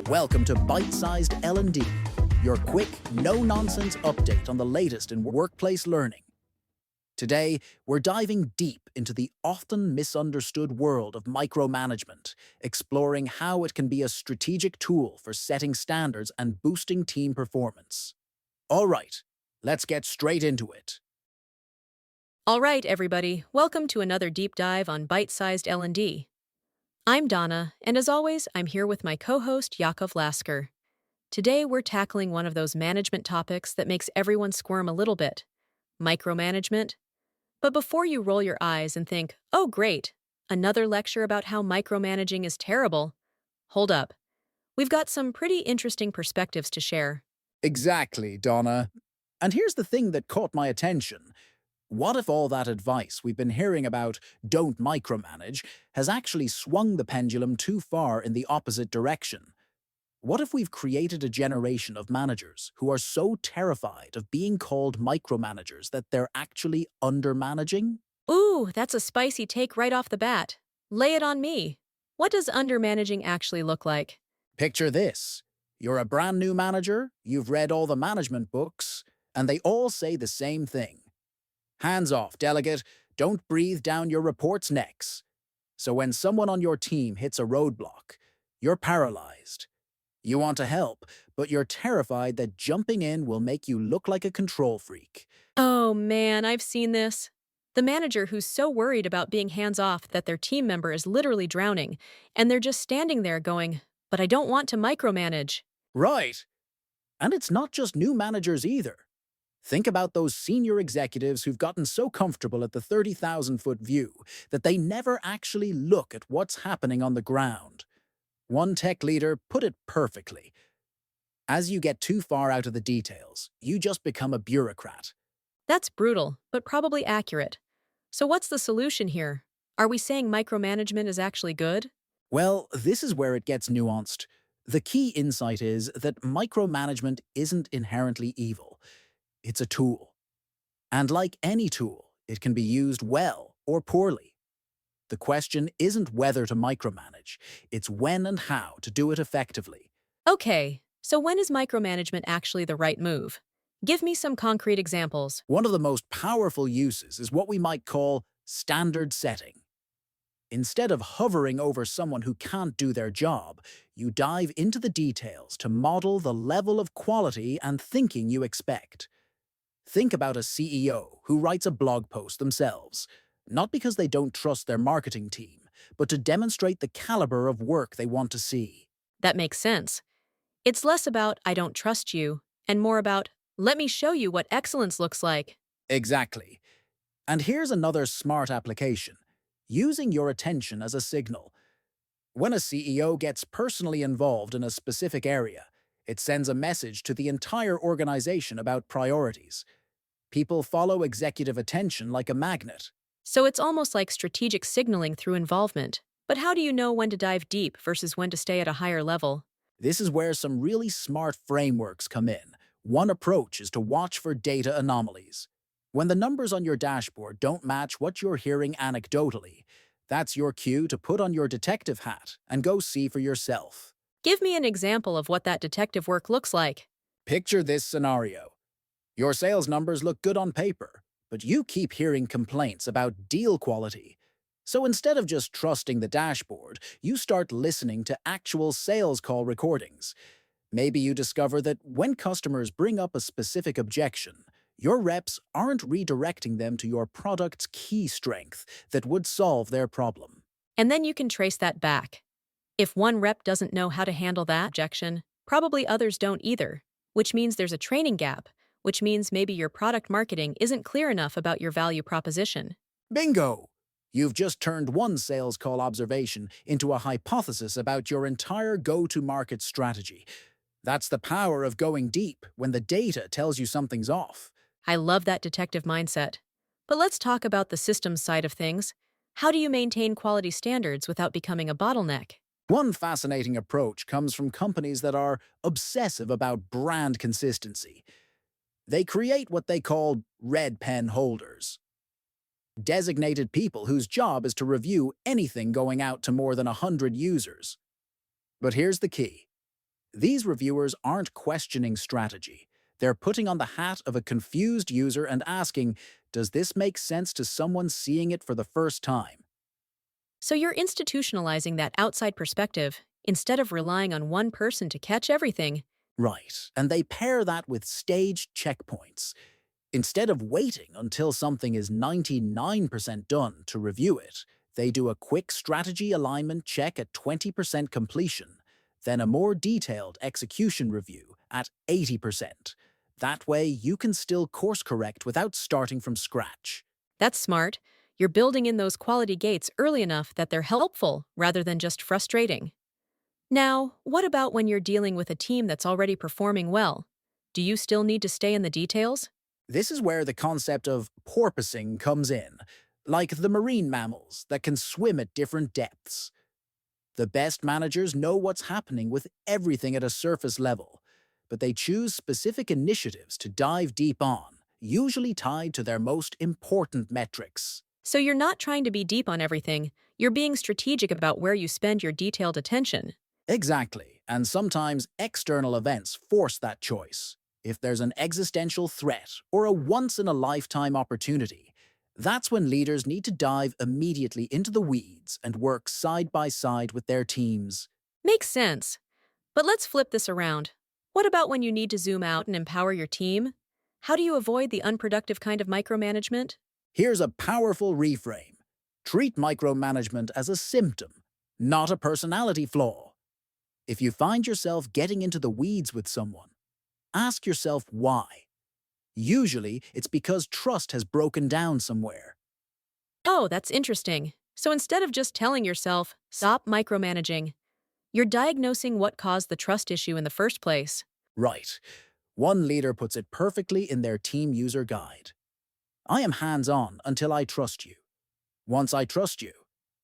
Welcome to Byte-sized L&D, your quick, no-nonsense update on the latest in workplace learning. Today, we're diving deep into the often misunderstood world of micromanagement, exploring how it can be a strategic tool for setting standards and boosting team performance. All right, let's get straight into it. All right, everybody, welcome to another deep dive on Byte-sized L&D. I'm Donna, and as always, I'm here with my co-host, Yakov. Today, we're tackling one of those management topics that makes everyone squirm a little bit, micromanagement. But before you roll your eyes and think, oh great, another lecture about how micromanaging is terrible, hold up. We've got some pretty interesting perspectives to share. Exactly, Donna. And here's the thing that caught my attention. What if all that advice we've been hearing about don't micromanage has actually swung the pendulum too far in the opposite direction? What if we've created a generation of managers who are so terrified of being called micromanagers that they're actually undermanaging? Ooh, that's a spicy take right off the bat. Lay it on me. What does undermanaging actually look like? Picture this. You're a brand new manager, you've read all the management books, and they all say the same thing. Hands off, delegate. Don't breathe down your reports' necks. So when someone on your team hits a roadblock, you're paralyzed. You want to help, but you're terrified that jumping in will make you look like a control freak. Oh man, I've seen this. The manager who's so worried about being hands-off that their team member is literally drowning, and they're just standing there going, but I don't want to micromanage. Right. And it's not just new managers either. Think about those senior executives who've gotten so comfortable at the 30,000-foot view that they never actually look at what's happening on the ground. One tech leader put it perfectly. As you get too far out of the details, you just become a bureaucrat. That's brutal, but probably accurate. So what's the solution here? Are we saying micromanagement is actually good? Well, this is where it gets nuanced. The key insight is that micromanagement isn't inherently evil. It's a tool. And like any tool, it can be used well or poorly. The question isn't whether to micromanage, it's when and how to do it effectively. Okay, so when is micromanagement actually the right move? Give me some concrete examples. One of the most powerful uses is what we might call standard setting. Instead of hovering over someone who can't do their job, you dive into the details to model the level of quality and thinking you expect. Think about a CEO who writes a blog post themselves, not because they don't trust their marketing team, but to demonstrate the caliber of work they want to see. That makes sense. It's less about I don't trust you, and more about let me show you what excellence looks like. Exactly. And here's another smart application: using your attention as a signal. When a CEO gets personally involved in a specific area, it sends a message to the entire organization about priorities. People follow executive attention like a magnet. So it's almost like strategic signaling through involvement. But how do you know when to dive deep versus when to stay at a higher level? This is where some really smart frameworks come in. One approach is to watch for data anomalies. When the numbers on your dashboard don't match what you're hearing anecdotally, that's your cue to put on your detective hat and go see for yourself. Give me an example of what that detective work looks like. Picture this scenario. Your sales numbers look good on paper, but you keep hearing complaints about deal quality. So instead of just trusting the dashboard, you start listening to actual sales call recordings. Maybe you discover that when customers bring up a specific objection, your reps aren't redirecting them to your product's key strength that would solve their problem. And then you can trace that back. If one rep doesn't know how to handle that objection, probably others don't either, which means there's a training gap, which means maybe your product marketing isn't clear enough about your value proposition. Bingo! You've just turned one sales call observation into a hypothesis about your entire go-to-market strategy. That's the power of going deep when the data tells you something's off. I love that detective mindset. But let's talk about the systems side of things. How do you maintain quality standards without becoming a bottleneck? One fascinating approach comes from companies that are obsessive about brand consistency. They create what they call red pen holders. Designated people whose job is to review anything going out to more than 100 users. But here's the key. These reviewers aren't questioning strategy. They're putting on the hat of a confused user and asking, does this make sense to someone seeing it for the first time? So you're institutionalizing that outside perspective instead of relying on one person to catch everything. Right, and they pair that with staged checkpoints. Instead of waiting until something is 99% done to review it, they do a quick strategy alignment check at 20% completion, then a more detailed execution review at 80%. That way, you can still course correct without starting from scratch. That's smart. You're building in those quality gates early enough that they're helpful rather than just frustrating. Now, what about when you're dealing with a team that's already performing well? Do you still need to stay in the details? This is where the concept of porpoising comes in, like the marine mammals that can swim at different depths. The best managers know what's happening with everything at a surface level, but they choose specific initiatives to dive deep on, usually tied to their most important metrics. So you're not trying to be deep on everything, you're being strategic about where you spend your detailed attention. Exactly, and sometimes external events force that choice. If there's an existential threat or a once-in-a-lifetime opportunity, that's when leaders need to dive immediately into the weeds and work side by side with their teams. Makes sense. But let's flip this around. What about when you need to zoom out and empower your team? How do you avoid the unproductive kind of micromanagement? Here's a powerful reframe. Treat micromanagement as a symptom, not a personality flaw. If you find yourself getting into the weeds with someone, ask yourself why. Usually, it's because trust has broken down somewhere. Oh, that's interesting. So instead of just telling yourself, stop micromanaging, you're diagnosing what caused the trust issue in the first place. Right. One leader puts it perfectly in their team user guide. I am hands-on until I trust you. Once I trust you,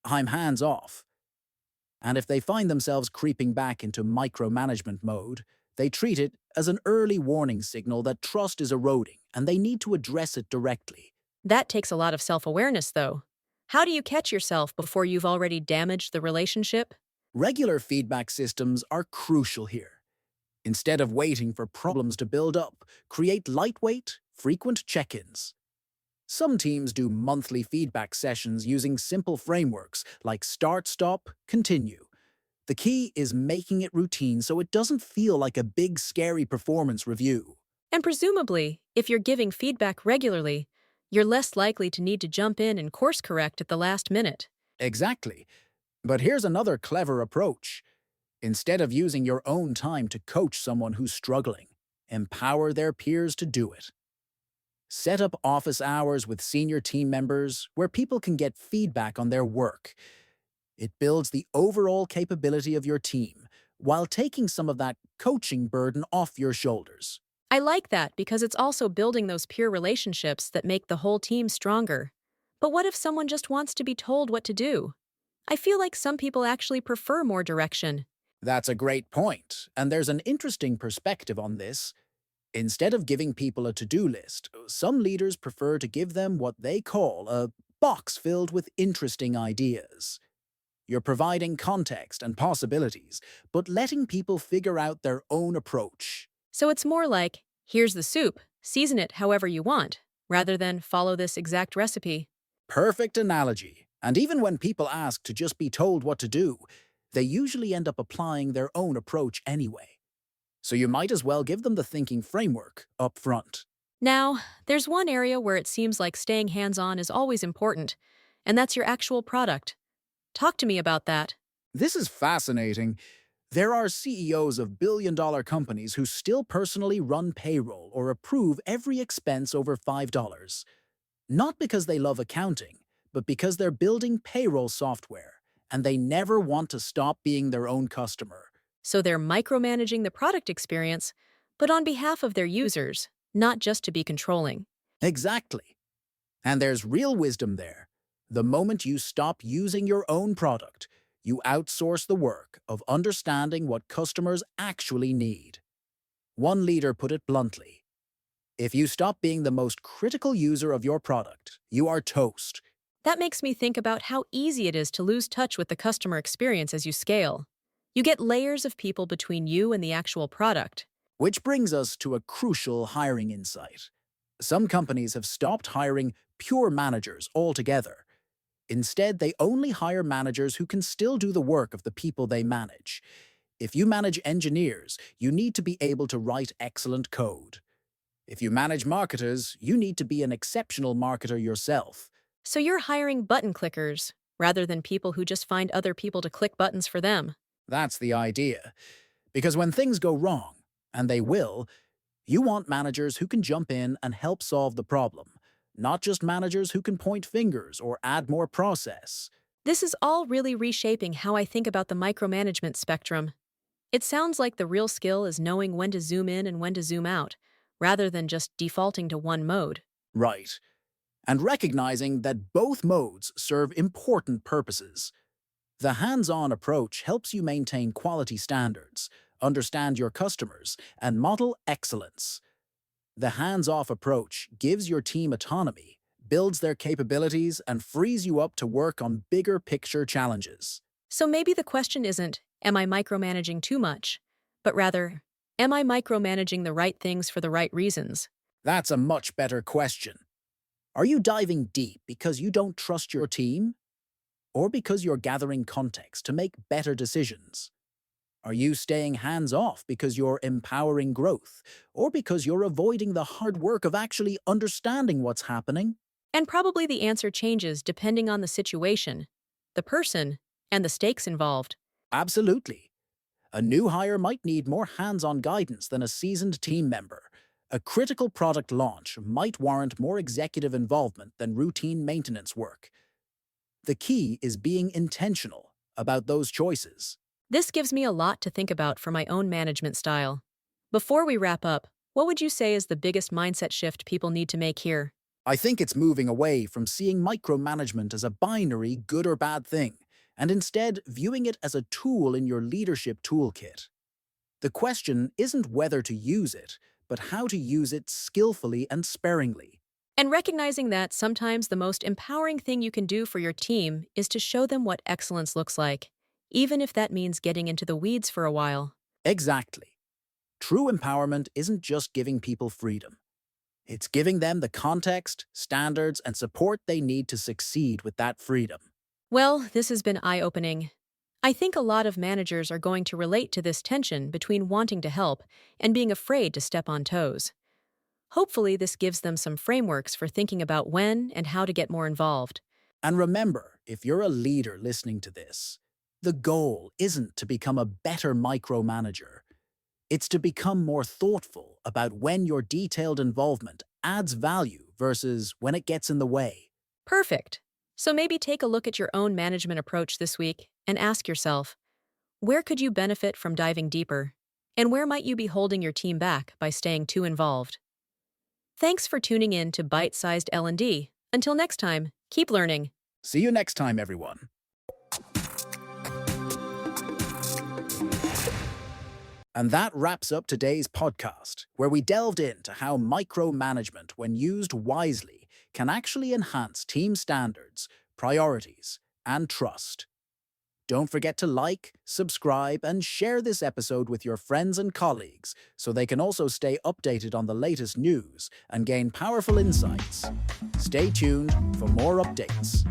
I'm hands-off. And if they find themselves creeping back into micromanagement mode, they treat it as an early warning signal that trust is eroding and they need to address it directly. That takes a lot of self-awareness, though. How do you catch yourself before you've already damaged the relationship? Regular feedback systems are crucial here. Instead of waiting for problems to build up, create lightweight, frequent check-ins. Some teams do monthly feedback sessions using simple frameworks like start, stop, continue. The key is making it routine so it doesn't feel like a big, scary performance review. And presumably, if you're giving feedback regularly, you're less likely to need to jump in and course correct at the last minute. Exactly. But here's another clever approach. Instead of using your own time to coach someone who's struggling, empower their peers to do it. Set up office hours with senior team members where people can get feedback on their work. It builds the overall capability of your team while taking some of that coaching burden off your shoulders. I like that because it's also building those peer relationships that make the whole team stronger. But what if someone just wants to be told what to do? I feel like some people actually prefer more direction. That's a great point, and there's an interesting perspective on this. Instead of giving people a to-do list, some leaders prefer to give them what they call a box filled with interesting ideas. You're providing context and possibilities, but letting people figure out their own approach. So it's more like, here's the soup, season it however you want, rather than follow this exact recipe. Perfect analogy. And even when people ask to just be told what to do, they usually end up applying their own approach anyway. So you might as well give them the thinking framework up front. Now, there's one area where it seems like staying hands-on is always important, and that's your actual product. Talk to me about that. This is fascinating. There are CEOs of billion-dollar companies who still personally run payroll or approve every expense over $5. Not because they love accounting, but because they're building payroll software, and they never want to stop being their own customer. So they're micromanaging the product experience, but on behalf of their users, not just to be controlling. Exactly. And there's real wisdom there. The moment you stop using your own product, you outsource the work of understanding what customers actually need. One leader put it bluntly. If you stop being the most critical user of your product, you are toast. That makes me think about how easy it is to lose touch with the customer experience as you scale. You get layers of people between you and the actual product. Which brings us to a crucial hiring insight. Some companies have stopped hiring pure managers altogether. Instead, they only hire managers who can still do the work of the people they manage. If you manage engineers, you need to be able to write excellent code. If you manage marketers, you need to be an exceptional marketer yourself. So you're hiring button clickers rather than people who just find other people to click buttons for them. That's the idea. Because when things go wrong, and they will, you want managers who can jump in and help solve the problem, not just managers who can point fingers or add more process. This is all really reshaping how I think about the micromanagement spectrum. It sounds like the real skill is knowing when to zoom in and when to zoom out, rather than just defaulting to one mode. Right. And recognizing that both modes serve important purposes. The hands-on approach helps you maintain quality standards, understand your customers, and model excellence. The hands-off approach gives your team autonomy, builds their capabilities, and frees you up to work on bigger picture challenges. So maybe the question isn't, am I micromanaging too much? But rather, am I micromanaging the right things for the right reasons? That's a much better question. Are you diving deep because you don't trust your team? Or because you're gathering context to make better decisions? Are you staying hands-off because you're empowering growth, or because you're avoiding the hard work of actually understanding what's happening? And probably the answer changes depending on the situation, the person, and the stakes involved. Absolutely. A new hire might need more hands-on guidance than a seasoned team member. A critical product launch might warrant more executive involvement than routine maintenance work. The key is being intentional about those choices. This gives me a lot to think about for my own management style. Before we wrap up, what would you say is the biggest mindset shift people need to make here? I think it's moving away from seeing micromanagement as a binary good or bad thing, and instead viewing it as a tool in your leadership toolkit. The question isn't whether to use it, but how to use it skillfully and sparingly. And recognizing that sometimes the most empowering thing you can do for your team is to show them what excellence looks like, even if that means getting into the weeds for a while. Exactly. True empowerment isn't just giving people freedom. It's giving them the context, standards, and support they need to succeed with that freedom. Well, this has been eye-opening. I think a lot of managers are going to relate to this tension between wanting to help and being afraid to step on toes. Hopefully, this gives them some frameworks for thinking about when and how to get more involved. And remember, if you're a leader listening to this, the goal isn't to become a better micromanager. It's to become more thoughtful about when your detailed involvement adds value versus when it gets in the way. Perfect. So maybe take a look at your own management approach this week and ask yourself, where could you benefit from diving deeper? And where might you be holding your team back by staying too involved? Thanks for tuning in to Byte-sized L&D. Until next time, keep learning. See you next time, everyone. And that wraps up today's podcast, where we delved into how micromanagement, when used wisely, can actually enhance team standards, priorities, and trust. Don't forget to like, subscribe, and share this episode with your friends and colleagues so they can also stay updated on the latest news and gain powerful insights. Stay tuned for more updates.